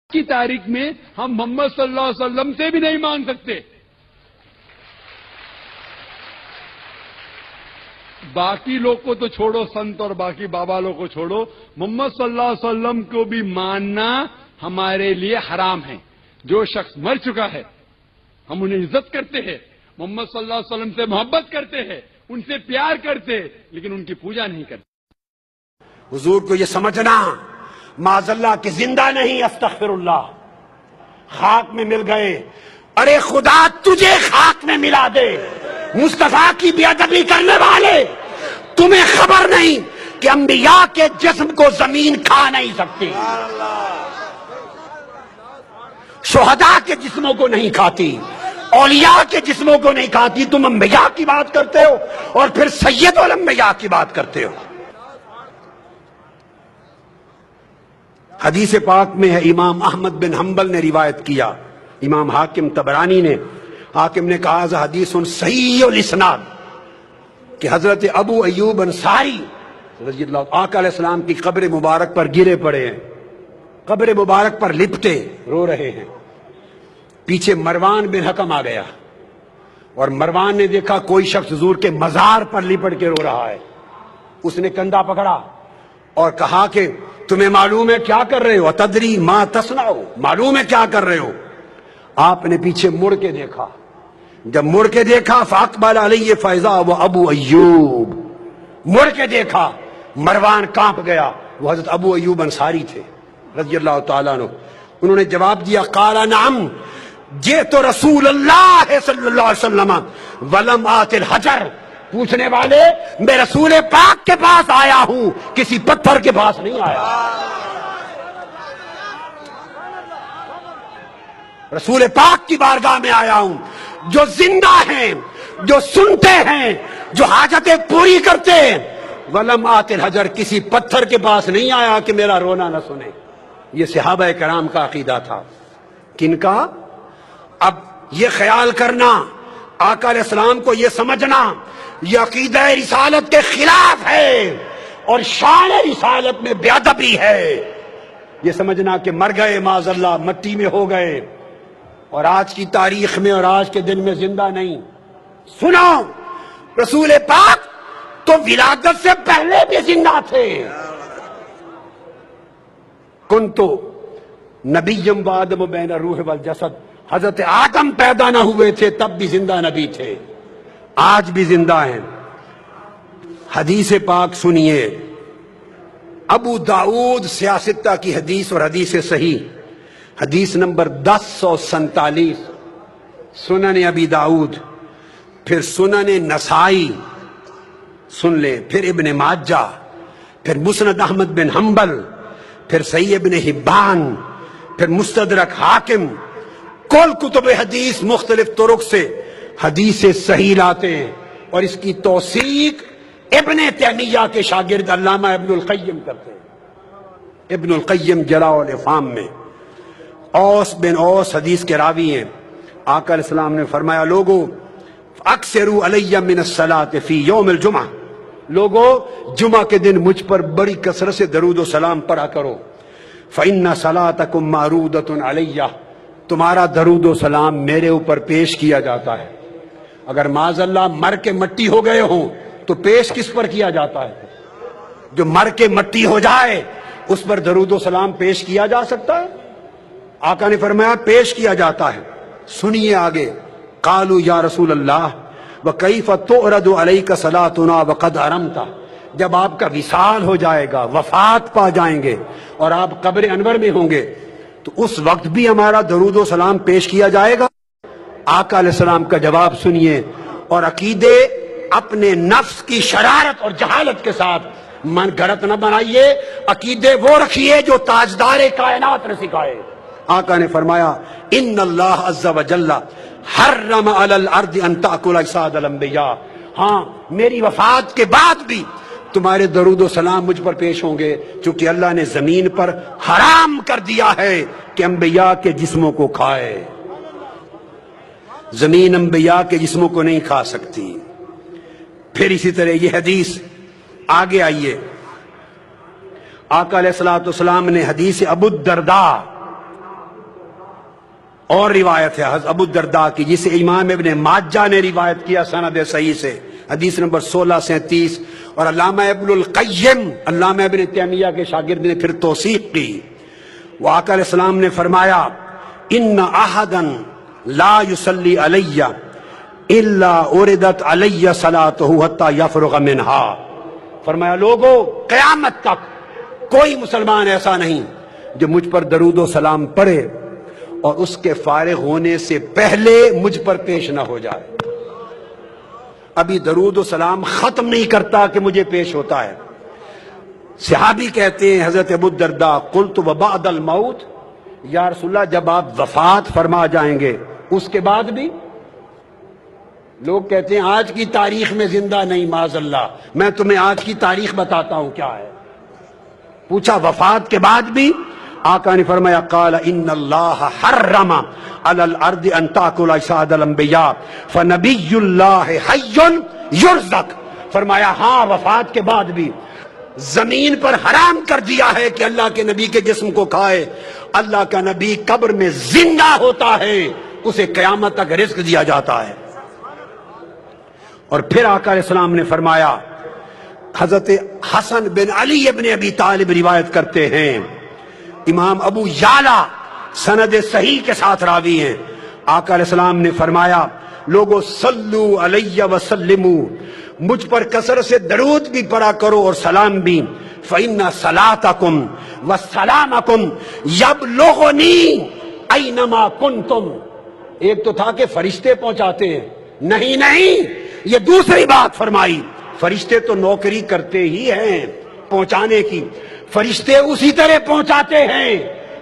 کی تاریخ میں ہم محمد صلی اللہ علیہ وسلم سے بھی نہیں مانگ سکتے. باقی لوگ کو تو چھوڑو، سنت اور باقی بابا لوگ کو چھوڑو، محمد صلی اللہ علیہ وسلم کو بھی ماننا ہمارے لیے حرام ہے. جو شخص مر چکا ہے ہم انہیں عزت کرتے ہیں، محمد صلی اللہ علیہ وسلم سے محبت کرتے ہیں، ان سے پیار کرتے ہیں، لیکن ان کی پوجا نہیں کرتے. حضور کو یہ سمجھنا معاذ اللہ کہ زندہ نہیں، استغفر اللہ، خاک میں مل گئے. ارے خدا تجھے خاک میں ملا دے. مصطفیٰ کی بے ادبی کرنے والے، تمہیں خبر نہیں کہ انبیاء کے جسم کو زمین کھا نہیں سکتی، شہداء کے جسموں کو نہیں کھاتی، اولیاء کے جسموں کو نہیں کھاتی. تم انبیاء کی بات کرتے ہو اور پھر سید الانبیاء کی بات کرتے ہو. حدیث پاک میں ہے، امام احمد بن حنبل نے روایت کیا، امام حاکم طبرانی نے، حاکم نے کہا ہے حدیث صحیح الاسناد کہ حضرت ابو ایوب انصاری رضی اللہ آقا علیہ السلام کی قبر مبارک پر گرے پڑے ہیں، قبر مبارک پر لپٹے رو رہے ہیں. پیچھے مروان بن حکم آ گیا اور مروان نے دیکھا کوئی شخص حضور کے مزار پر لپٹ کے رو رہا ہے. اس نے کندھا پکڑا اور کہا کہ تمہیں معلوم ہے کیا کر رہے ہو؟ تدری ما تصنع، معلوم ہے کیا کر رہے ہو؟ آپ نے پیچھے مڑ کے دیکھا، جب مڑ کے دیکھا فاقبل علیہ فیضا وہ ابو ایوب، مڑ کے دیکھا مروان کانپ گیا، وہ حضرت ابو ایوب انصاری تھے رضی اللہ تعالیٰ عنہ. انہوں نے جواب دیا قال نعم جئت رسول اللہ صلی اللہ علیہ وسلم ولم آت الحجر. پوچھنے والے، میں رسول پاک کے پاس آیا ہوں، کسی پتھر کے پاس نہیں آیا. رسول پاک کی بارگاہ میں آیا ہوں، جو زندہ ہیں، جو سنتے ہیں، جو حاجتیں پوری کرتے ہیں. ولم آت الحجر، کسی پتھر کے پاس نہیں آیا کہ میرا رونا نہ سنے. یہ صحابہ کرام کا عقیدہ تھا. کن کا؟ اب یہ خیال کرنا، آقا علیہ السلام کو یہ سمجھنا یہ عقیدہ رسالت کے خلاف ہے اور شان رسالت میں بے ادبی ہے. یہ سمجھنا کہ مر گئے معاذ اللہ، مٹی میں ہو گئے اور آج کی تاریخ میں اور آج کے دن میں زندہ نہیں. سنو، رسول پاک تو ولادت سے پہلے بھی زندہ تھے. کنتو نبیم و آدم بین الروح والجسد، حضرت آدم پیدا نہ ہوئے تھے تب بھی زندہ نبی تھے، آج بھی زندہ ہیں. حدیث پاک سنیے، ابو داؤد سیاستہ کی حدیث اور حدیث صحیح، حدیث نمبر 1047، سنن ابی داؤد، پھر سنن نسائی سن لیں، پھر ابن ماجہ، پھر مسند احمد بن حنبل، پھر صحیح ابن حبان، پھر مستدرک حاکم. کل کتب حدیث مختلف طرق سے حدیث صحیح لاتے ہیں اور اس کی توثیق ابن تیمیہ کے شاگرد علامہ ابن القیم کرتے ہیں. ابن القیم جلاء الافہام میں اوس بن اوس حدیث کے راوی ہیں. آقا علیہ السلام نے فرمایا لوگو اکثروا علی من الصلاۃ فی یوم الجمعہ، لوگو جمعہ کے دن مجھ پر بڑی کثرت سے درود و سلام پڑھا کرو. فإن صلاتکم معروضۃ علیہ، تمہارا درود و سلام میرے اوپر پیش کیا جاتا ہے. اگر معاذ اللہ مر کے مٹی ہو گئے ہوں تو پیش کس پر کیا جاتا ہے؟ جو مر کے مٹی ہو جائے اس پر درود و سلام پیش کیا جا سکتا ہے؟ آقا نے فرمایا پیش کیا جاتا ہے. سنیے آگے، قالوا یا رسول اللہ وکیف تعرض علیک صلاتنا وقد ارمت، جب آپ کا وصال ہو جائے گا، وفات پا جائیں گے اور آپ قبر انور میں ہوں گے تو اس وقت بھی ہمارا درود و سلام پیش کیا جائے گا؟ آقا علیہ السلام کا جواب سنیے اور عقیدے اپنے نفس کی شرارت اور جہالت کے ساتھ من گھڑت نہ بنائیے. عقیدے وہ رکھیے جو تاجدار کائنات نے سکھائے. آقا نے فرمایا ان اللہ عز وجل حرم علی الارض ان تاکل اجساد الانبیاء، ہاں میری وفات کے بعد بھی تمہارے درود و سلام مجھ پر پیش ہوں گے، چونکہ اللہ نے زمین پر حرام کر دیا ہے کہ انبیاء کے جسموں کو کھائے. زمین انبیاء کے جسموں کو نہیں کھا سکتی. پھر اسی طرح یہ حدیث آگے آئیے، آقا علیہ السلام نے حدیث ابو الدرداء اور روایت ہے حضرت ابو الدرداء کی جسے امام ابن ماجہ نے روایت کیا سند صحیح سے، حدیث نمبر 1637، اور علامہ ابن القیم علامہ ابن تیمیہ کے شاگرد نے پھر توثیق کی۔ وہ آقا علیہ السلام نے فرمایا ان احدا لا یصلی علی الا اردت علی صلاتہ حتی یفرغ منہا، فرمایا لوگوں قیامت تک کوئی مسلمان ایسا نہیں جو مجھ پر درود و سلام پڑھے اور اس کے فارغ ہونے سے پہلے مجھ پر پیش نہ ہو جائے۔ ابھی درود و سلام ختم نہیں کرتا کہ مجھے پیش ہوتا ہے۔ صحابی کہتے ہیں حضرت ابو الدرداء قلت وبعد الموت، یا رسول اللہ جب آپ وفات فرما جائیں گے اس کے بعد بھی؟ لوگ کہتے ہیں آج کی تاریخ میں زندہ نہیں، معاذ اللہ، میں تمہیں آج کی تاریخ بتاتا ہوں کیا ہے۔ پوچھا وفات کے بعد بھی؟ آقا نے فرمایا قال ان اللہ حرم علی الارض ان تاکل اجساد الانبیاء فنبی اللہ حی یرزق، فرمایا ہاں وفات کے بعد بھی زمین پر حرام کر دیا ہے کہ اللہ کے نبی کے جسم کو کھائے۔ اللہ کا نبی قبر میں زندہ ہوتا ہے، اسے قیامت تک رزق دیا جاتا ہے۔ اور پھر آقا علیہ السلام نے فرمایا، حضرت حسن بن علی ابن ابی طالب روایت کرتے ہیں، امام ابو یعلا سند صحیح کے ساتھ راوی ہیں، آقا علیہ السلام نے فرمایا لوگو صلو علی وسلمو، مجھ پر کثرت سے درود بھی پڑھا کرو اور سلام بھی، فإن صلاتکم وسلامکم یبلغنی اینما کنتم۔ ایک تو تھا کہ فرشتے پہنچاتے ہیں، نہیں یہ دوسری بات فرمائی، فرشتے تو نوکری کرتے ہی ہیں پہنچانے کی، فرشتے اسی طرح پہنچاتے ہیں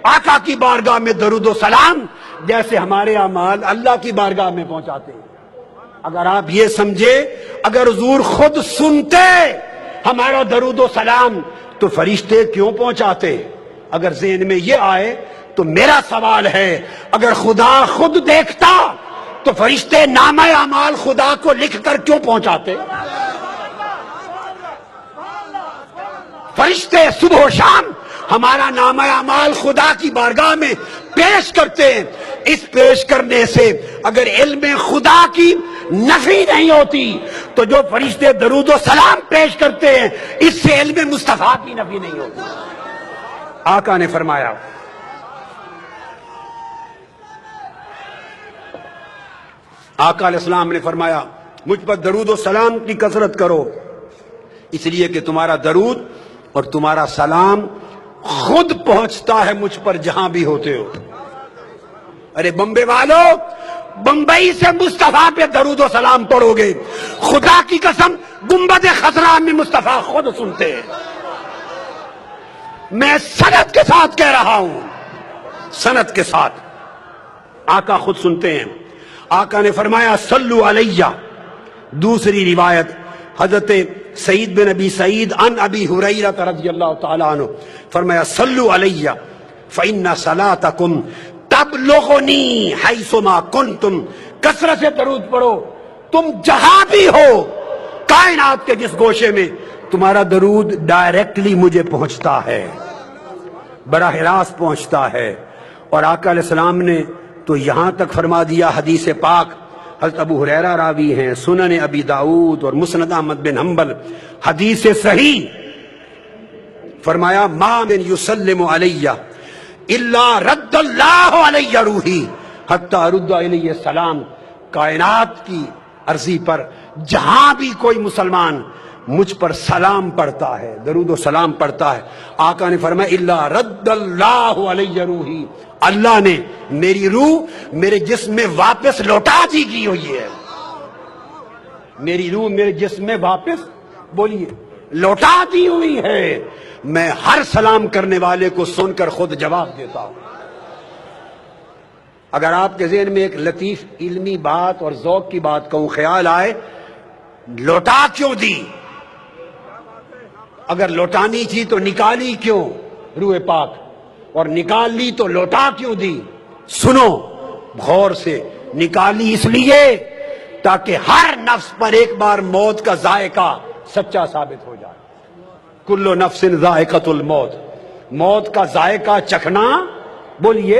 آقا کی بارگاہ میں درود و سلام جیسے ہمارے اعمال اللہ کی بارگاہ میں پہنچاتے ہیں۔ اگر آپ یہ سمجھے اگر حضور خود سنتے ہمارا درود و سلام تو فرشتے کیوں پہنچاتے؟ اگر ذہن میں یہ آئے تو میرا سوال ہے اگر خدا خود دیکھتا تو فرشتے نامہ اعمال خدا کو لکھ کر کیوں پہنچاتے؟ فرشتے صبح و شام ہمارا نامہ اعمال خدا کی بارگاہ میں پیش کرتے ہیں، اس پیش کرنے سے اگر علم خدا کی نفی نہیں ہوتی تو جو فرشتے درود و سلام پیش کرتے ہیں اس سے علم مصطفیٰ کی نفی نہیں ہوتی۔ آقا نے فرمایا آقا علیہ السلام نے فرمایا مجھ پر درود و سلام کی کثرت کرو، اس لیے کہ تمہارا درود اور تمہارا سلام خود پہنچتا ہے مجھ پر جہاں بھی ہوتے ہو۔ ارے بمبے والو، بمبئی سے مصطفیٰ پہ درود و سلام پڑھو گے، خدا کی قسم گنبد خضرا میں مصطفیٰ خود سنتے ہیں۔ میں سند کے ساتھ کہہ رہا ہوں، سند کے ساتھ آقا خود سنتے ہیں۔ آقا نے فرمایا صلو علیہ، دوسری روایت حضرت سعید بن ابی سعید عن ابی ہریرہ رضی اللہ تعالی عنہ فرمایا صلو علیہ فإن صلاتکم تبلغنی حیثما کنتم، کثرت سے درود پڑھو، تم جہاں بھی ہو کائنات کے جس گوشے میں تمہارا درود ڈائریکٹلی مجھے پہنچتا ہے، براہ راست پہنچتا ہے۔ اور آقا علیہ السلام نے تو یہاں تک فرما دیا، حدیث پاک حضرت ابو ہریرہ راوی ہیں، سنن ابی داؤد اور مسند احمد بن حنبل، حدیث صحیح، فرمایا ما من یسلم علیہ الا رد اللہ علیہ روحی حتی رد علیہ السلام، کائنات کی عرضی پر جہاں بھی کوئی مسلمان مجھ پر سلام پڑھتا ہے، درود و سلام پڑھتا ہے، آقا نے فرمایا الا رد اللہ علیہ روحی، اللہ نے میری روح میرے جسم میں واپس لوٹا دی کی ہوئی ہے، میری روح میرے جسم میں واپس بولیے لوٹا دی ہوئی ہے، میں ہر سلام کرنے والے کو سن کر خود جواب دیتا ہوں۔ اگر آپ کے ذہن میں ایک لطیف علمی بات اور ذوق کی بات کہوں، خیال آئے لوٹا کیوں دی؟ اگر لوٹانی تھی تو نکالی کیوں روح پاک، اور نکال لی تو لوٹا کیوں دی؟ سنو غور سے، نکالی اس لیے تاکہ ہر نفس پر ایک بار موت کا ذائقہ سچا ثابت ہو جائے۔ کل نفس ذائقۃ الموت، موت کا ذائقہ چکھنا بولیے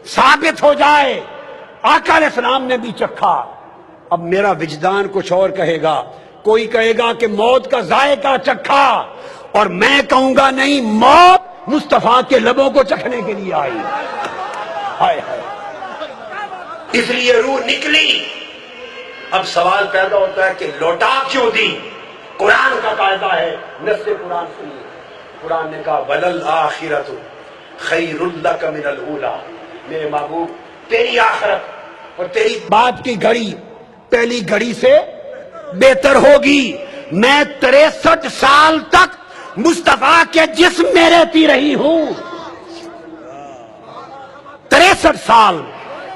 ثابت ہو جائے آقا علیہ السلام نے بھی چکھا. اب میرا وجدان کچھ اور کہے گا. کوئی کہے گا کہ موت کا ذائقہ چکھا، اور میں کہوں گا نہیں، موت مصطفیٰ کے لبوں کو چکھنے کے لیے آئی. ہائے ہائے، اس لیے روح نکلی. اب سوال پیدا ہوتا ہے کہ لوٹا کیوں دی؟ قرآن کا قاعدہ ہے، نص قرآن سنیے. قرآن نے کہا وَلَلْآخِرَةُ خَيْرٌ لَكَ مِنَ الْأُولَىٰ. میرے محبوب، تیری آخرت اور تیری بعد کی گھڑی پہلی گھڑی سے بہتر ہوگی. میں 63 سال تک مصطفیٰ کے جسم میں رہتی رہی ہوں. 63 سال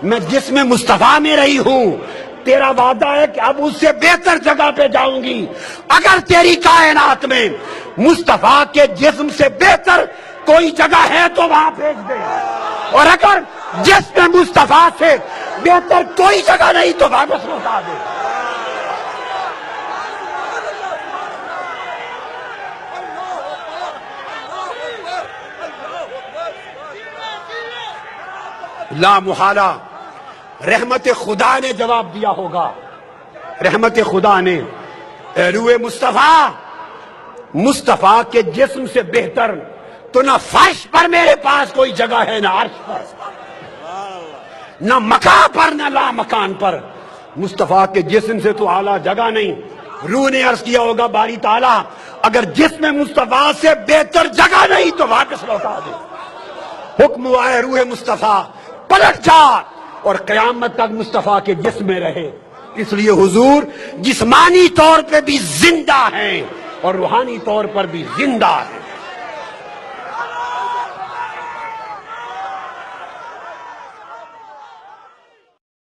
میں جسم مصطفیٰ میں رہی ہوں. تیرا وعدہ ہے کہ اب اس سے بہتر جگہ پہ جاؤں گی. اگر تیری کائنات میں مصطفیٰ کے جسم سے بہتر کوئی جگہ ہے تو وہاں بھیج دے، اور اگر جسم مصطفیٰ سے بہتر کوئی جگہ نہیں تو واپس لوٹا دے. لا محالہ رحمت خدا نے جواب دیا ہوگا. رحمت خدا نے، اے روح مصطفیٰ، مصطفیٰ کے جسم سے بہتر تو نہ فرش پر میرے پاس کوئی جگہ ہے، نہ عرش پر، نہ مکان پر، نہ لا مکان پر. مصطفیٰ کے جسم سے تو اعلیٰ جگہ نہیں. روح نے عرض کیا ہوگا باری تعالیٰ اگر جسم مصطفیٰ سے بہتر جگہ نہیں تو واپس لوٹا دے. حکم ہوا ہے روح مصطفیٰ پلٹ جا اور قیامت تک مصطفیٰ کے جسم میں رہے. اس لیے حضور جسمانی طور پہ بھی زندہ ہیں اور روحانی طور پر بھی زندہ ہیں.